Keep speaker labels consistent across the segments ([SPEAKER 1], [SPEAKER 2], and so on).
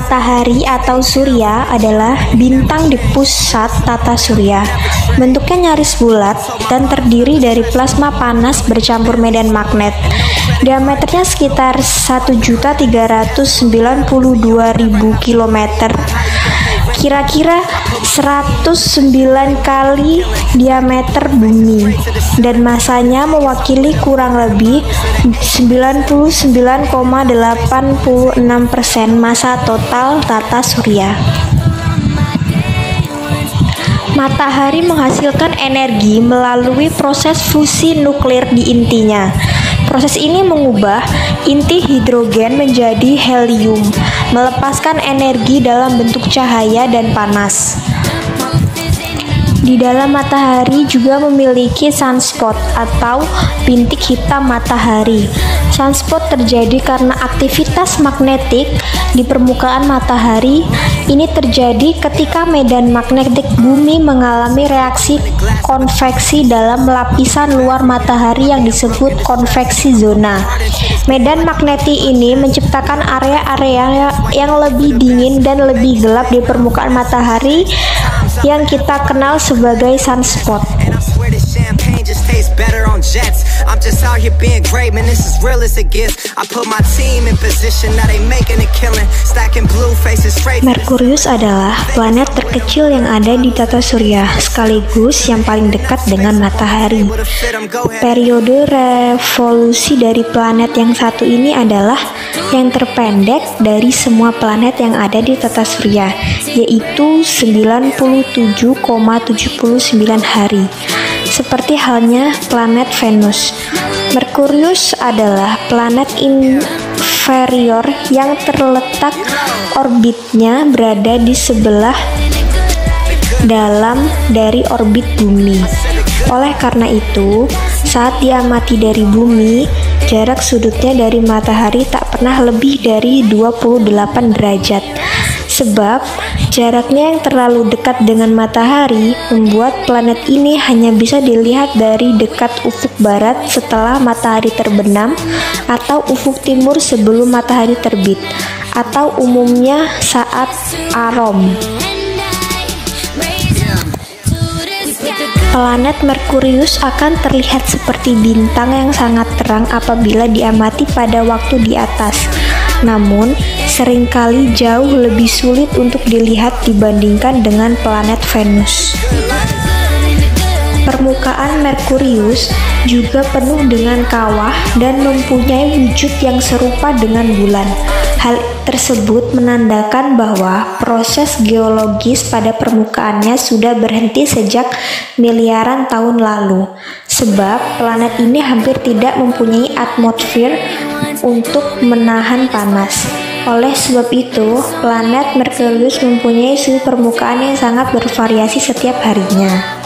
[SPEAKER 1] Matahari atau surya adalah bintang di pusat tata surya. Bentuknya nyaris bulat dan terdiri dari plasma panas bercampur medan magnet. Diameternya sekitar 1.392.000 km. Kira-kira 109 kali diameter bumi, dan masanya mewakili kurang lebih 99,86% massa total tata surya. Matahari menghasilkan energi melalui proses fusi nuklir di intinya. Proses ini mengubah inti hidrogen menjadi helium, melepaskan energi dalam bentuk cahaya dan panas. Di dalam matahari juga memiliki sunspot atau bintik hitam matahari. Sunspot terjadi karena aktivitas magnetik di permukaan matahari. Ini terjadi ketika medan magnetik bumi mengalami reaksi konveksi dalam lapisan luar matahari yang disebut konveksi zona. Medan magnetik ini menciptakan area-area yang lebih dingin dan lebih gelap di permukaan matahari yang kita kenal sebagai sunspot. Merkurius adalah planet terkecil yang ada di tata surya, sekaligus yang paling dekat dengan matahari. Periode revolusi dari planet yang satu ini adalah yang terpendek dari semua planet yang ada di tata surya, yaitu 97,79 hari. Seperti halnya planet Venus, Merkurius adalah planet inferior yang terletak orbitnya berada di sebelah dalam dari orbit bumi. Oleh karena itu, saat diamati dari bumi, jarak sudutnya dari matahari tak pernah lebih dari 28 derajat. Sebab jaraknya yang terlalu dekat dengan matahari membuat planet ini hanya bisa dilihat dari dekat ufuk barat setelah matahari terbenam, atau ufuk timur sebelum matahari terbit, atau umumnya saat arom. Planet Merkurius akan terlihat seperti bintang yang sangat terang apabila diamati pada waktu di atas. Namun, seringkali jauh lebih sulit untuk dilihat dibandingkan dengan planet Venus. Permukaan Merkurius juga penuh dengan kawah dan mempunyai wujud yang serupa dengan bulan. Hal tersebut menandakan bahwa proses geologis pada permukaannya sudah berhenti sejak miliaran tahun lalu, sebab planet ini hampir tidak mempunyai atmosfer untuk menahan panas. Oleh sebab itu, planet Merkurius mempunyai suhu permukaan yang sangat bervariasi setiap harinya.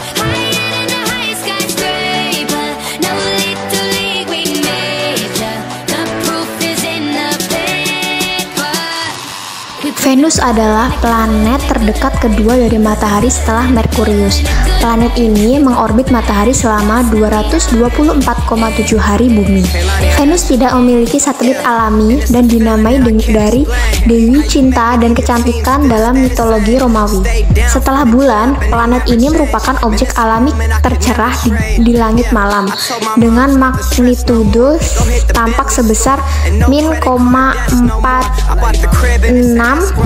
[SPEAKER 1] Venus adalah planet terdekat kedua dari matahari setelah Merkurius. Planet ini mengorbit matahari selama 224,7 hari bumi. Venus tidak memiliki satelit alami dan dinamai dari Dewi Cinta dan Kecantikan dalam mitologi Romawi. Setelah bulan, planet ini merupakan objek alami tercerah di langit malam dengan magnitudo tampak sebesar min 0,46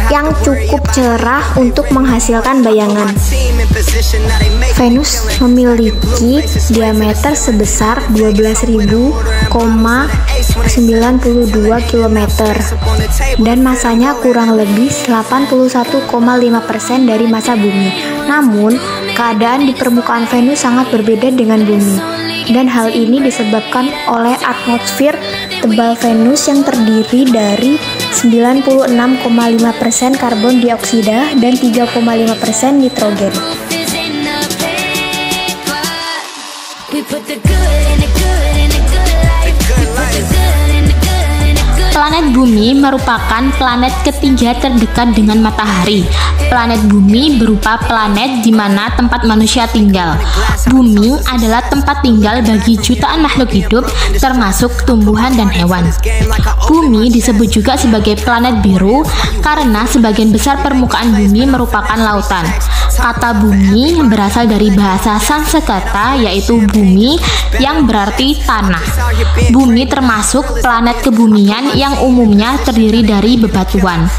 [SPEAKER 1] yang cukup cerah untuk menghasilkan bayangan. Venus memiliki diameter sebesar 12.092 km dan masanya kurang lebih 81,5% dari massa bumi. Namun, keadaan di permukaan Venus sangat berbeda dengan bumi, dan hal ini disebabkan oleh atmosfer tebal Venus yang terdiri dari 96,5% karbon dioksida dan 3,5% nitrogen.
[SPEAKER 2] Planet Bumi merupakan planet ketiga terdekat dengan matahari. Planet bumi berupa planet di mana tempat manusia tinggal. Bumi adalah tempat tinggal bagi jutaan makhluk hidup, termasuk tumbuhan dan hewan. Bumi disebut juga sebagai planet biru karena sebagian besar permukaan bumi merupakan lautan. Kata bumi berasal dari bahasa Sanskerta yaitu bumi yang berarti tanah. Bumi termasuk planet kebumian yang umumnya terdiri dari bebatuan.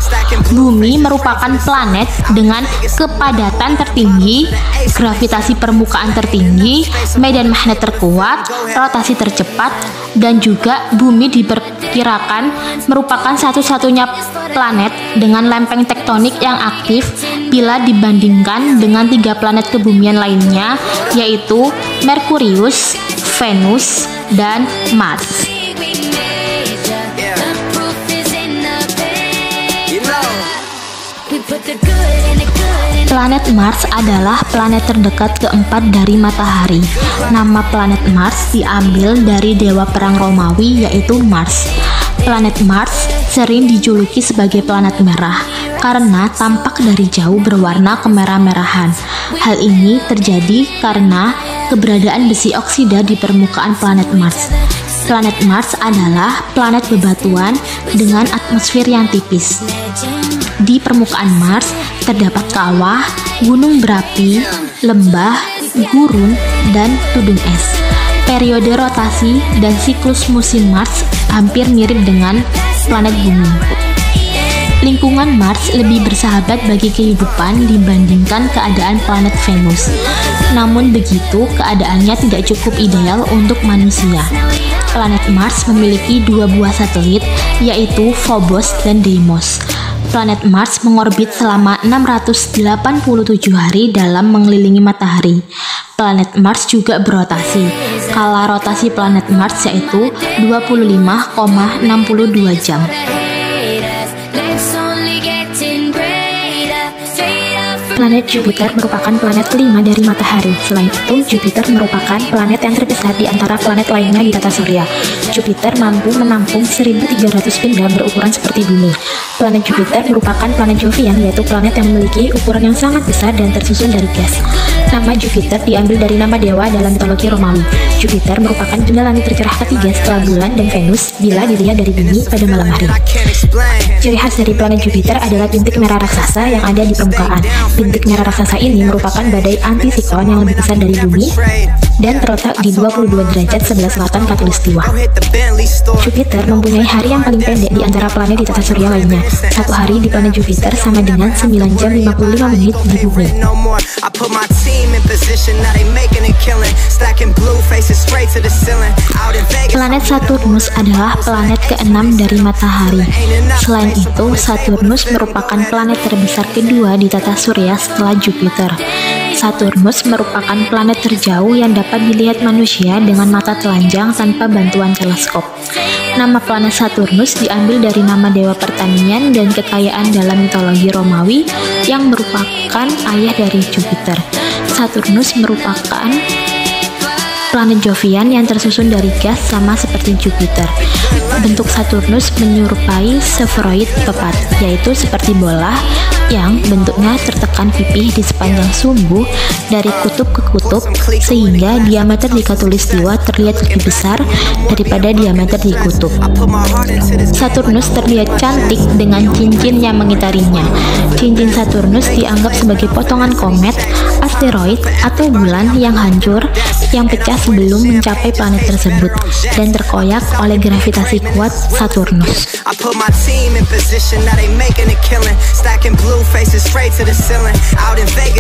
[SPEAKER 2] Bumi merupakan planet dengan kepadatan tertinggi, gravitasi permukaan tertinggi, medan magnet terkuat, rotasi tercepat, dan juga bumi diperkirakan merupakan satu-satunya planet dengan lempeng tektonik yang aktif bila dibandingkan dengan 3 planet kebumian lainnya, yaitu Merkurius, Venus, dan Mars. Planet Mars adalah planet terdekat keempat dari Matahari. Nama planet Mars diambil dari dewa perang Romawi yaitu Mars. Planet Mars sering dijuluki sebagai planet merah karena tampak dari jauh berwarna kemerah-merahan. Hal ini terjadi karena keberadaan besi oksida di permukaan planet Mars. Planet Mars adalah planet bebatuan dengan atmosfer yang tipis. Di permukaan Mars terdapat kawah, gunung berapi, lembah, gurun, dan tudung es. Periode rotasi dan siklus musim Mars hampir mirip dengan planet bumi. Lingkungan Mars lebih bersahabat bagi kehidupan dibandingkan keadaan planet Venus. Namun begitu, keadaannya tidak cukup ideal untuk manusia. Planet Mars memiliki 2 buah satelit, yaitu Phobos dan Deimos. Planet Mars mengorbit selama 687 hari dalam mengelilingi matahari. Planet Mars juga berotasi. Skala rotasi planet Mars yaitu 25,62 jam. Planet Jupiter merupakan planet kelima dari Matahari. Selain itu, Jupiter merupakan planet yang terbesar di antara planet lainnya di tata surya. Jupiter mampu menampung 1.300 benda berukuran seperti bumi. Planet Jupiter merupakan planet jovian, yaitu planet yang memiliki ukuran yang sangat besar dan tersusun dari gas. Nama Jupiter diambil dari nama dewa dalam mitologi Romawi. Jupiter merupakan benda langit tercerah ketiga setelah bulan dan Venus bila dilihat dari bumi pada malam hari. Ciri khas dari planet Jupiter adalah bintik merah raksasa yang ada di permukaan. Bintik merah raksasa ini merupakan badai antisiklon yang lebih besar dari bumi dan terletak di 22 derajat sebelah selatan Khatulistiwa. Jupiter mempunyai hari yang paling pendek di antara planet di tata surya lainnya. Satu hari di planet Jupiter sama dengan 9 jam 55 menit di bumi. Planet Saturnus adalah planet ke-6 dari Matahari. Selain itu, Saturnus merupakan planet terbesar kedua di tata surya setelah Jupiter. Saturnus merupakan planet terjauh yang dapat dilihat manusia dengan mata telanjang tanpa bantuan teleskop. Nama planet Saturnus diambil dari nama dewa pertanian dan kekayaan dalam mitologi Romawi yang merupakan ayah dari Jupiter. Saturnus merupakan planet jovian yang tersusun dari gas sama seperti Jupiter. Bentuk Saturnus menyerupai spheroid tepat, yaitu seperti bola yang bentuknya tertekan pipih di sepanjang sumbu dari kutub ke kutub sehingga diameter di khatulistiwa terlihat lebih besar daripada diameter di kutub. Saturnus terlihat cantik dengan cincin yang mengitarinya. Cincin Saturnus dianggap sebagai potongan komet, asteroid, atau bulan yang hancur yang pecah sebelum mencapai planet tersebut dan terkoyak oleh gravitasi kuat Saturnus.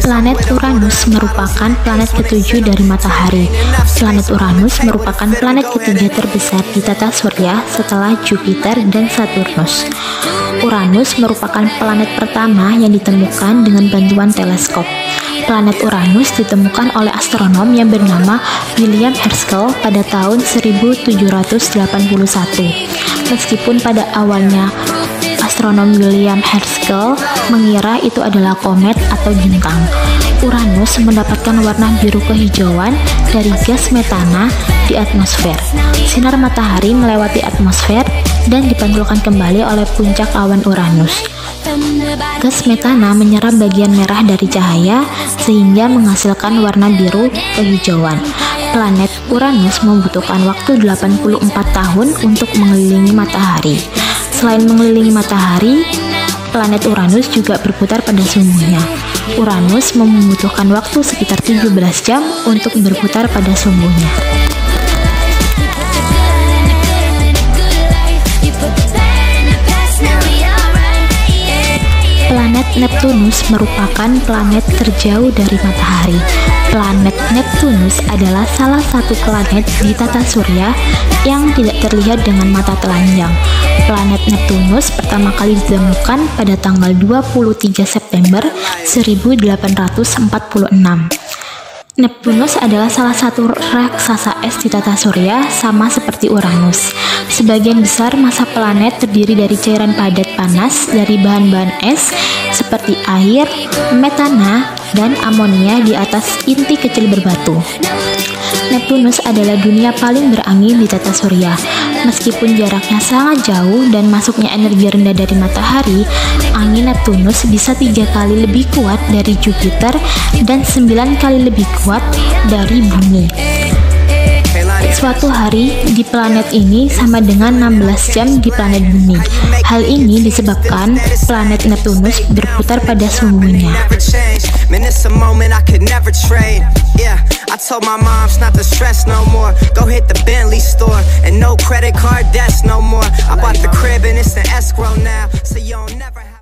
[SPEAKER 2] Planet Uranus merupakan planet ketujuh dari Matahari. Planet Uranus merupakan planet ketiga terbesar di tata surya setelah Jupiter dan Saturnus. Uranus merupakan planet pertama yang ditemukan dengan bantuan teleskop. Planet Uranus ditemukan oleh astronom yang bernama William Herschel pada tahun 1781. Meskipun pada awalnya astronom William Herschel mengira itu adalah komet atau bintang, Uranus mendapatkan warna biru kehijauan dari gas metana di atmosfer. Sinar matahari melewati atmosfer dan dipantulkan kembali oleh puncak awan Uranus. Gas metana menyerap bagian merah dari cahaya sehingga menghasilkan warna biru kehijauan. Planet Uranus membutuhkan waktu 84 tahun untuk mengelilingi matahari. Selain mengelilingi matahari, planet Uranus juga berputar pada sumbunya. Uranus membutuhkan waktu sekitar 17 jam untuk berputar pada sumbunya. Planet Neptunus merupakan planet terjauh dari matahari. Planet Neptunus adalah salah satu planet di tata surya yang tidak terlihat dengan mata telanjang. Planet Neptunus pertama kali ditemukan pada tanggal 23 September 1846. Neptunus adalah salah satu raksasa es di tata surya, sama seperti Uranus. Sebagian besar massa planet terdiri dari cairan padat panas dari bahan-bahan es seperti air, metana, dan amonia di atas inti kecil berbatu. Neptunus adalah dunia paling berangin di tata surya. Meskipun jaraknya sangat jauh dan masuknya energi rendah dari matahari, angin Neptunus bisa 3 kali lebih kuat dari Jupiter dan 9 kali lebih kuat dari Bumi. Suatu hari di planet ini sama dengan 16 jam di planet Bumi. Hal ini disebabkan planet Neptunus berputar pada sumbunya.
[SPEAKER 3] I told my moms not to stress no more. Go hit the Bentley store and no credit card debts no more. I bought the crib and it's an escrow now, so you don't never have